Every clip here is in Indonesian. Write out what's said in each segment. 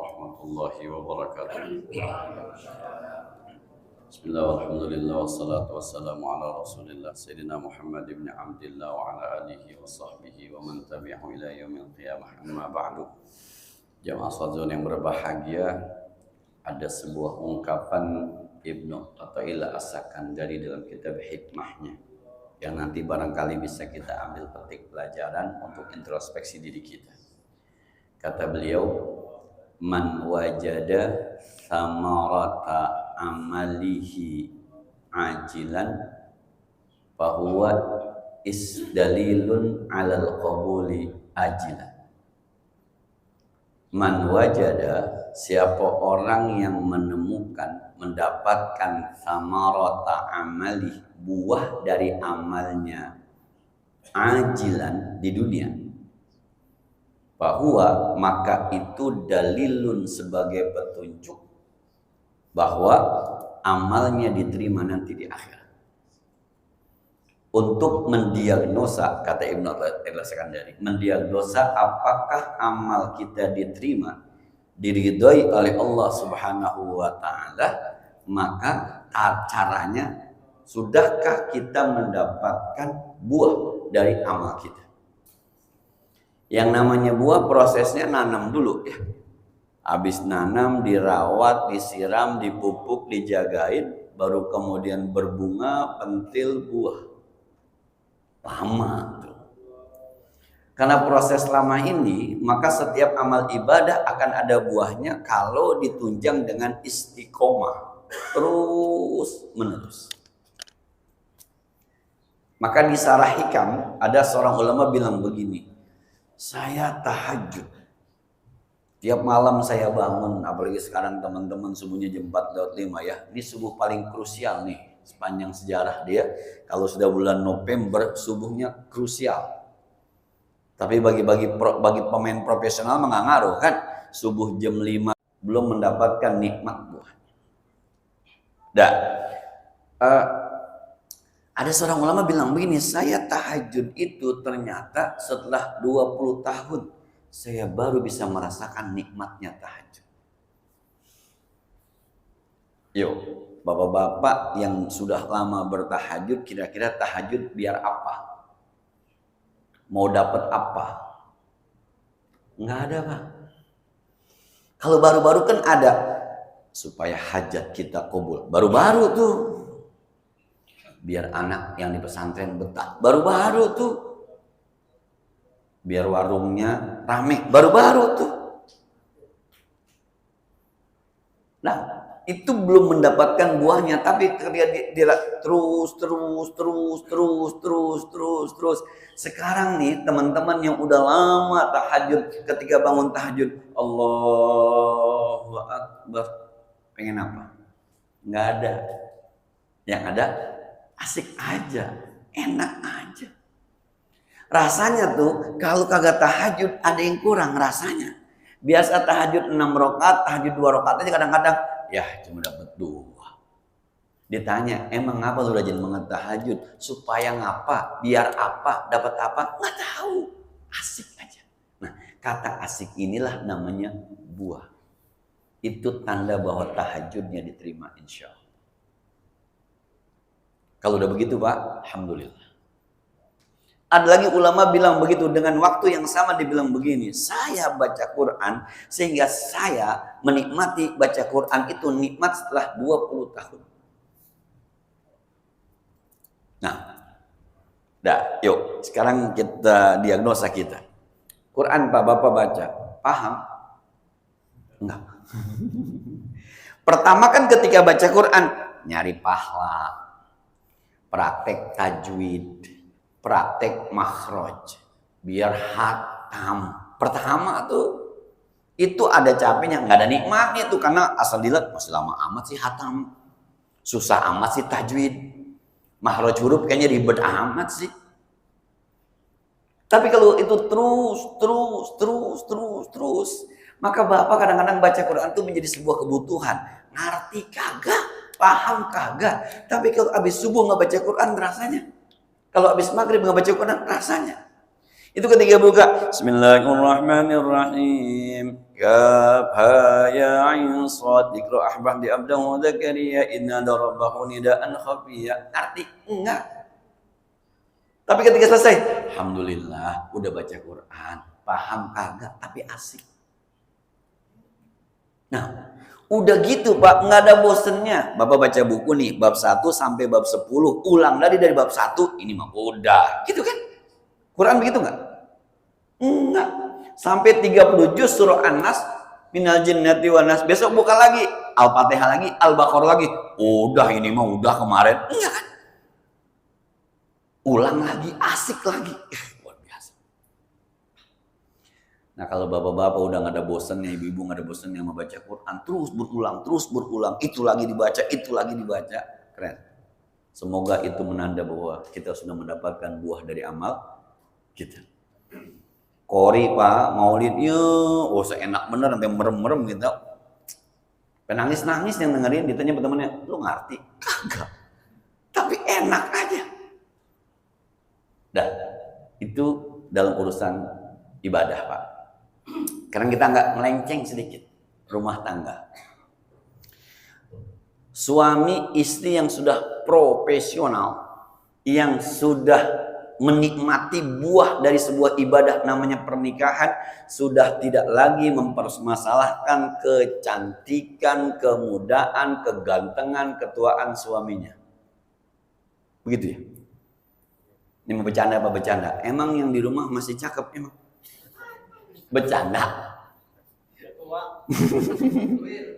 warahmatullahi wabarakatuh. Bismillah, alhamdulillah, wassalatu wassalamu ala rasulillah Sayyidina Muhammad ibn Abdillah wa ala alihi wa sahbihi wa man tabi'ahu ila yaumil qiyamah, amma ba'du. Jamaah shadzon yang berbahagia, ada sebuah ungkapan Ibnu Athaillah As-Sakandari dalam kitab hikmahnya yang nanti barangkali bisa kita ambil petik pelajaran untuk introspeksi diri kita. Kata beliau, man wajada samarata amalihi ajilan fahuwa isdalilun alal qabuli ajilan. Man wajada, siapa orang yang menemukan, mendapatkan samarata amali, buah dari amalnya ajilan di dunia, bahwa maka itu dalilun sebagai petunjuk bahwa amalnya diterima nanti di akhirat. Untuk mendiagnosa, kata Ibnu Athaillah As-Sakandari, mendiagnosa apakah amal kita diterima, diridhoi oleh Allah Subhanahu wa taala, maka caranya, sudahkah kita mendapatkan buah dari amal kita? Yang namanya buah prosesnya nanam dulu ya. Habis nanam, dirawat, disiram, dipupuk, dijagain, baru kemudian berbunga, pentil, buah. Lama tuh. Karena proses lama ini, maka setiap amal ibadah akan ada buahnya kalau ditunjang dengan istiqomah, terus menerus. Maka di Sarah Hikam ada seorang ulama bilang begini, saya tahajud. Tiap malam saya bangun, apalagi sekarang teman-teman subuhnya jam 4:05 ya. Ini subuh paling krusial nih sepanjang sejarah dia. Kalau sudah bulan November subuhnya krusial. Tapi bagi pemain profesional nggak ngaruh kan. Subuh jam 5 belum mendapatkan nikmat buah. Ada seorang ulama bilang begini, saya tahajud itu ternyata setelah 20 tahun saya baru bisa merasakan nikmatnya tahajud. Yuk, bapak-bapak yang sudah lama bertahajud, kira-kira tahajud biar apa? Mau dapat apa? Nggak ada, Pak. Kalau baru-baru kan ada, supaya hajat kita qabul. Baru-baru tuh. Biar anak yang di pesantren betah. Baru-baru tuh. Biar warungnya rame, baru-baru tuh. Nah, itu belum mendapatkan buahnya, tapi dia terus. Sekarang nih teman-teman yang udah lama tahajud, ketika bangun tahajud, Allahu Akbar, pengen apa? Nggak ada. Yang ada asik aja, enak aja. Rasanya tuh kalau kagak tahajud ada yang kurang rasanya. Biasa tahajud 6 rakaat, tahajud 2 rakaat aja kadang-kadang ya cuma dapat 2. Ditanya, emang ngapa lu rajin banget tahajud? Supaya ngapa? Biar apa? Dapat apa? Nggak tahu. Asik aja. Nah, kata asik inilah namanya buah. Itu tanda bahwa tahajudnya diterima insya Allah. Kalau udah begitu Pak, alhamdulillah. Ada lagi ulama bilang begitu, dengan waktu yang sama dibilang begini, saya baca Quran sehingga saya menikmati baca Quran itu nikmat setelah 20 tahun. Nah, yuk sekarang kita diagnosa kita. Quran Pak Bapak baca, paham? Enggak. Pertama kan ketika baca Quran, nyari pahala, praktek tajwid, praktek makhraj, biar hatam. Pertama tuh itu ada capeknya, nggak ada nikmatnya tuh, karena asal dilihat masih lama amat sih hatam, susah amat sih tajwid, makhraj huruf kayaknya ribet amat sih. Tapi kalau itu terus, maka Bapak kadang-kadang baca Quran itu menjadi sebuah kebutuhan. Ngerti kagak, paham kagak, tapi kalau habis subuh nggak baca Quran rasanya. Kalau habis maghrib nggak baca Quran rasanya. Itu ketika buka, Bismillahirrahmanirrahim. Kaf ha ya ain shad dikra ahbah di abdahu dzakaria inna rabbahu nidaan khafiya. Arti enggak. Tapi ketika selesai, alhamdulillah udah baca Quran, paham kagak tapi asik. Nah, udah gitu Pak, nggak ada bosennya. Bapak baca buku nih, bab 1 sampai bab 10, ulang dari bab 1, ini mah udah. Gitu kan? Quran begitu nggak? Enggak. Sampai 30 juz surah An-Nas, minal jinnati wan nas. Besok buka lagi, Al-Fatihah lagi, Al-Baqarah lagi. Udah ini mah udah kemarin. Enggak kan? Ulang lagi, asik lagi. Luar biasa. Nah kalau bapak-bapak udah nggak ada bosannya, ibu-ibu nggak ada bosannya membaca Quran, terus berulang, itu lagi dibaca, keren. Semoga itu menanda bahwa kita sudah mendapatkan buah dari amal kita. Kori Pak, maulid, seenak bener sampai merem-merem gitu. Penangis-nangis yang dengerin, ditanya teman-temannya, lu ngerti? Kagak. Tapi enak aja. Dah, itu dalam urusan ibadah Pak. Sekarang kita nggak melenceng sedikit, rumah tangga. Suami istri yang sudah profesional, yang sudah menikmati buah dari sebuah ibadah namanya pernikahan, sudah tidak lagi mempermasalahkan kecantikan, kemudahan, kegantengan, ketuaan suaminya. Begitu ya? Ini mau bercanda apa bercanda? Emang yang di rumah masih cakep emang? Bercanda.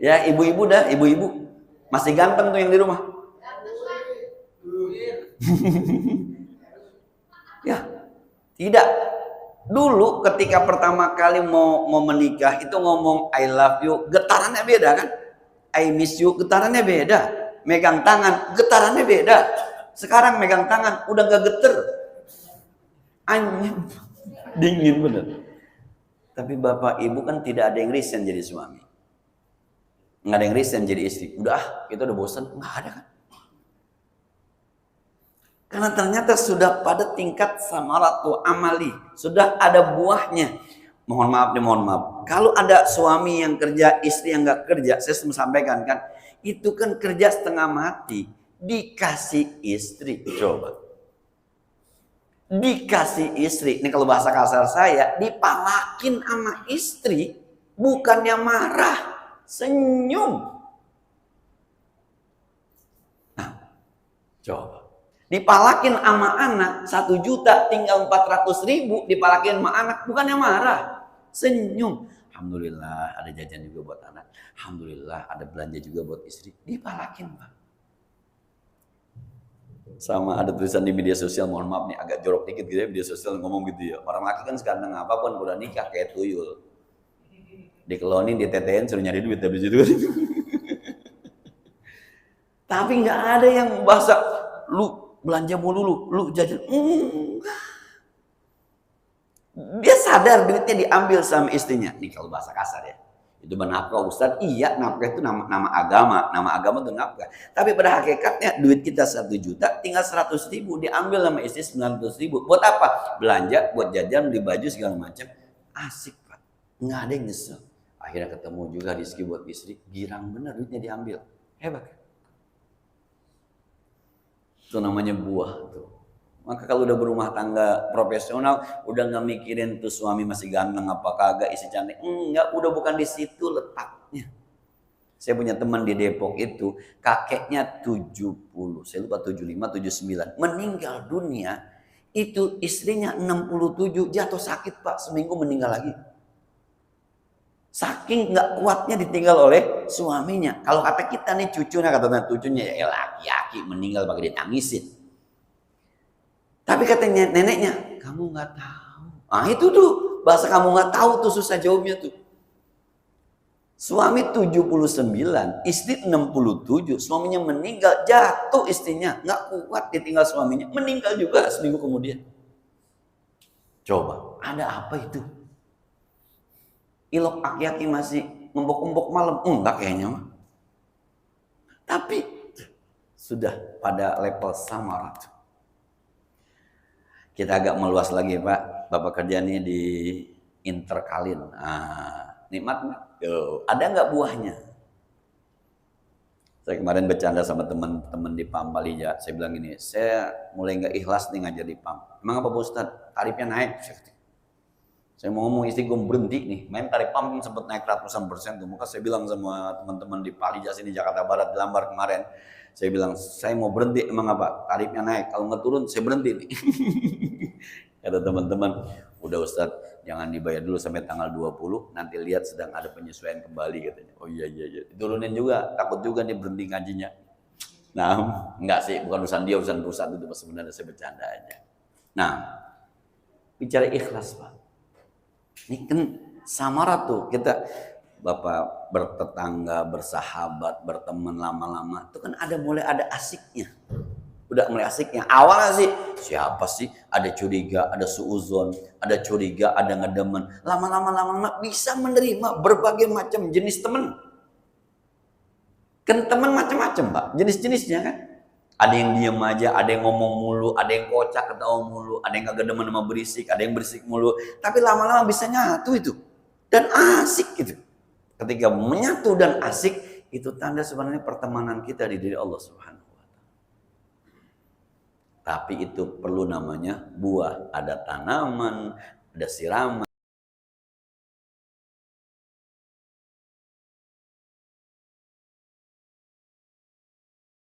Ya ibu-ibu dah, ibu-ibu masih ganteng tuh yang di rumah. Ya, tidak. Dulu ketika pertama kali mau menikah itu ngomong I love you, getarannya beda kan? I miss you, getarannya beda. Megang tangan, getarannya beda. Sekarang megang tangan udah gak geter. Anjing, dingin bener. Tapi bapak ibu kan tidak ada yang resign jadi suami. Nggak ada yang resign jadi istri. Udah, kita udah bosan. Nggak ada kan? Karena ternyata sudah pada tingkat samaratu amali. Sudah ada buahnya. Mohon maaf. Kalau ada suami yang kerja, istri yang nggak kerja, saya sampaikan kan, itu kan kerja setengah mati. Dikasih istri, coba. Dikasih istri, ini kalau bahasa kasar saya, dipalakin sama istri, bukannya marah, senyum. Nah, coba. Dipalakin sama anak 1 juta tinggal 400.000, dipalakin sama anak bukannya marah, senyum. Alhamdulillah ada jajan juga buat anak, alhamdulillah ada belanja juga buat istri, dipalakin Pak. Sama ada tulisan di media sosial, mohon maaf nih agak jorok dikit gitu ya, media sosial ngomong gitu ya, orang laki kan seganteng apapun udah nikah kayak tuyul, dikelonin, ditetein, suruh nyari duit habis itu. Tapi nggak ada yang bahasa lu belanja mulu, lu jajan. Dia sadar duitnya diambil sama istrinya. Nih kalau bahasa kasar ya. Itu nafkah Ustaz. Iya, nafkah itu nama agama. Nama agama itu nafkah. Tapi pada hakikatnya duit kita 1 juta tinggal 100.000 diambil sama istri 900.000. Buat apa? Belanja, buat jajan, beli baju segala macam. Asik Pak. Nggak ada yang nyesel. Akhirnya ketemu juga rezeki buat istri. Girang bener duitnya diambil. Hebat. Itu namanya buah tuh. Maka kalau udah berumah tangga profesional, udah nggak mikirin tuh suami masih ganteng apa kagak, istri cantik, enggak, udah bukan di situ letaknya. Saya punya teman di Depok itu, kakeknya 70, saya lupa 75, 79, meninggal dunia, itu istrinya 67, jatuh sakit Pak, seminggu meninggal lagi. Saking nggak kuatnya ditinggal oleh suaminya. Kalau kata kita nih cucunya, ya laki-laki meninggal pakai ditangisin. Tapi katanya neneknya, kamu nggak tahu. Ah itu tuh bahasa kamu nggak tahu tuh susah jawabnya tuh. Suami 79, istri 67, suaminya meninggal, jatuh istrinya, nggak kuat ditinggal suaminya, meninggal juga seminggu kemudian. Coba, ada apa itu? Ilok aki-aki masih membok-membok malam, enggak kayaknya mah. Tapi sudah pada level samarat. Kita agak meluas lagi Pak. Bapak kerjanya di Interkalin. Nikmat nggak? Ada nggak buahnya? Saya kemarin bercanda sama teman-teman di PAM Palija. Saya bilang gini, saya mulai nggak ikhlas nih ngajar di PAM. Emang apa Pak Ustadz? Tarifnya naik. Saya mau ngomong istri gue berhenti nih. Main tarif PAM sempat naik ratusan persen tuh. Maka saya bilang sama teman-teman di Palija sini Jakarta Barat, di Lambar kemarin. Saya bilang, saya mau berhenti. Emang apa? Tarifnya naik. Kalau nggak turun, saya berhenti nih. Kata teman-teman, udah Ustadz, jangan dibayar dulu sampai tanggal 20, nanti lihat sedang ada penyesuaian kembali katanya. Oh iya, turunin juga, takut juga nih berhenti ngajinya. Nah, enggak sih, bukan urusan dia, urusan perusahaan itu sebenarnya, saya bercanda aja. Nah, bicara ikhlas Pak. Ini kan samarat tuh, kita Bapak bertetangga, bersahabat, berteman lama-lama, itu kan mulai ada asiknya. Udah mulai asiknya. Awalnya sih, siapa sih? Ada curiga, ada suuzon, ada curiga, ada ngedemen. Lama-lama bisa menerima berbagai macam jenis teman. Kan teman macam-macam Pak, jenis-jenisnya kan. Ada yang diam aja, ada yang ngomong mulu, ada yang kocak ketawa mulu, ada yang kagak demen sama berisik, ada yang berisik mulu. Tapi lama-lama bisa nyatu itu. Dan asik gitu. Ketika menyatu dan asik, itu tanda sebenarnya pertemanan kita di diri Allah Subhanahu. Tapi itu perlu namanya buah. Ada tanaman, ada siraman.